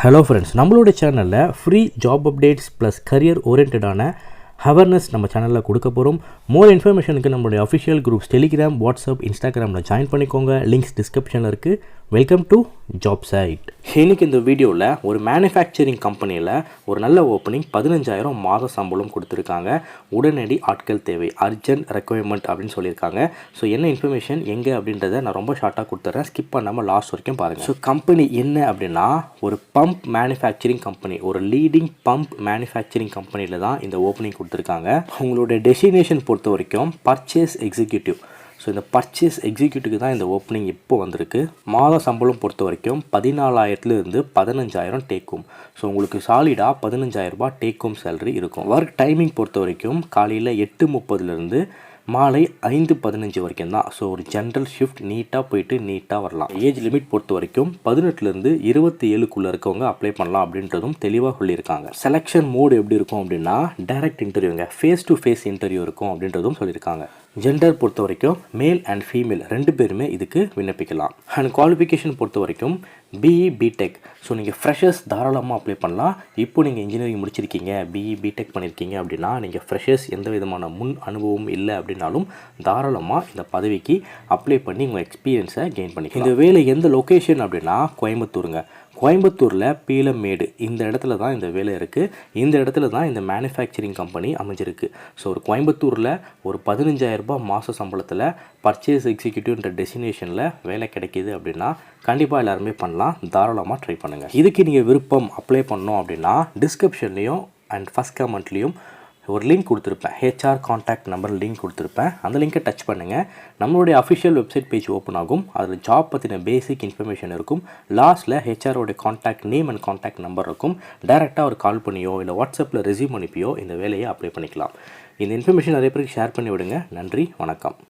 Hello friends, நம்மளோட சேனலில் free job updates plus career ஓரியன்டான அவேர்னஸ் நம்ம சேனலில் கொடுக்க போகிறோம். மோர் இன்ஃபர்மேஷனுக்கு நம்மளுடைய அஃபிஷியல் குரூப்ஸ் டெலிகிராம், வாட்ஸ்அப், இன்ஸ்டாகிராமில் ஜாயின் பண்ணிக்கோங்க. லிங்க்ஸ் டிஸ்கிரிப்ஷனில் இருக்குது. Welcome to job site. இன்றைக்கி இந்த வீடியோவில் ஒரு மேனுஃபேக்சரிங் கம்பெனியில் ஒரு நல்ல ஓப்பனிங் 15,000 மாத சம்பளம் கொடுத்துருக்காங்க. உடனடி ஆட்கள் தேவை, அர்ஜென்ட் ரெக்குயர்மெண்ட் அப்படின்னு சொல்லியிருக்காங்க. ஸோ என்ன இன்ஃபர்மேஷன் எங்கே அப்படின்றத நான் ரொம்ப ஷார்ட்டாக கொடுத்துட்றேன். ஸ்கிப் பண்ணாமல் லாஸ்ட் வரைக்கும் பாருங்கள். ஸோ கம்பெனி என்ன அப்படின்னா ஒரு பம்ப் மேனுஃபேக்சரிங் கம்பெனி, ஒரு லீடிங் பம்ப் மேனுஃபேக்சரிங் கம்பெனியில் தான் இந்த ஓப்பனிங் கொடுத்துருக்காங்க. உங்களோட டெஸ்டினேஷன் பொறுத்த வரைக்கும் பர்ச்சேஸ் எக்ஸிக்யூட்டிவ். ஸோ இந்த பர்ச்சேஸ் எக்ஸிக்யூட்டிவ்க்கு தான் இந்த ஓப்பனிங் இப்போ வந்திருக்கு. மாத சம்பளம் பொறுத்த வரைக்கும் 14,000 15,000 டேக்கும். ஸோ உங்களுக்கு சாலிடாக 15,000 ரூபாய் டேக்கும் சேலரி இருக்கும். ஒர்க் டைமிங் பொறுத்த வரைக்கும் காலையில் 8:30 மாலை 5:15 வரைக்கும் தான். ஸோ ஒரு ஜென்ரல் ஷிஃப்ட் நீட்டாக போயிட்டு நீட்டாக வரலாம். ஏஜ் லிமிட் பொறுத்த வரைக்கும் 18 27 இருக்கவங்க அப்ளை பண்ணலாம் அப்படின்றதும் தெளிவாக சொல்லியிருக்காங்க. செலெக்ஷன் மோடு எப்படி இருக்கும் அப்படின்னா டைரக்ட் இன்டர்வியூங்க, ஃபேஸ் டு ஃபேஸ் இன்டர்வியூ இருக்கும் அப்படின்றதும் சொல்லியிருக்காங்க. ஜெண்டர் பொறுத்த வரைக்கும் மேல் அண்ட் ஃபீமேல் 2 பேருமே இதுக்கு விண்ணப்பிக்கலாம். அண்ட் குவாலிஃபிகேஷன் பொறுத்த வரைக்கும் பிஇ பிடெக். ஸோ நீங்கள் ஃப்ரெஷர்ஸ் தாராளமாக அப்ளை பண்ணலாம். இப்போ நீங்கள் இன்ஜினியரிங் முடிச்சிருக்கீங்க, பிஇ பிடெக் பண்ணியிருக்கீங்க அப்படின்னா நீங்கள் ஃப்ரெஷர்ஸ் எந்த விதமான முன் அனுபவம் இல்லை அப்படின்னாலும் தாராளமாக இந்த பதவிக்கு அப்ளை பண்ணி உங்கள் எக்ஸ்பீரியன்ஸை கெயின் பண்ணிக்கலாம். இந்த வேலை எந்த லொக்கேஷன் அப்படின்னா கோயம்புத்தூருங்க. கோயம்புத்தூரில் பீலமேடு இந்த இடத்துல தான் இந்த வேலை இருக்குது. இந்த இடத்துல தான் இந்த மேனுஃபேக்சரிங் கம்பெனி அமைஞ்சிருக்கு. ஸோ ஒரு கோயம்புத்தூரில் ஒரு 15,000 ரூபாய் மாத சம்பளத்தில் பர்ச்சேஸ் எக்ஸிக்யூட்டிவ்ன்ற டெஸ்டினேஷனில் வேலை கிடைக்கிது அப்படின்னா கண்டிப்பாக எல்லாருமே பண்ணலாம். தாராளமாக ட்ரை பண்ணுங்கள். இதுக்கு நீங்கள் விருப்பம் அப்ளை பண்ணோம் அப்படின்னா டிஸ்கிரிப்ஷன்லேயும் அண்ட் ஃபஸ்ட் கமெண்ட்லேயும் ஒரு லிங்க் கொடுத்துருப்பேன். ஹெச்ஆர் கான்டாக்ட் நம்பர் லிங்க் கொடுத்துருப்பேன். அந்த லிங்கை டச் பண்ணுங்கள். நம்மளுடைய அஃபிஷியல் வெப்சைட் பேஜ் ஓப்பன் ஆகும். அதில் ஜாப் பற்றின பேசிக் இன்ஃபர்மேஷன் இருக்கும். லாஸ்ட்டில் ஹெச்ஆரோடைய contact name and contact number இருக்கும். டைரெக்டாக ஒரு கால் பண்ணியோ இல்லை வாட்ஸ்அப்பில் ரெஸ்யூம் அனுப்பியோ இந்த வேலையை அப்ளை பண்ணிக்கலாம். இந்த இன்ஃபர்மேஷன் நிறைய பேருக்கு ஷேர் பண்ணி விடுங்க. நன்றி, வணக்கம்.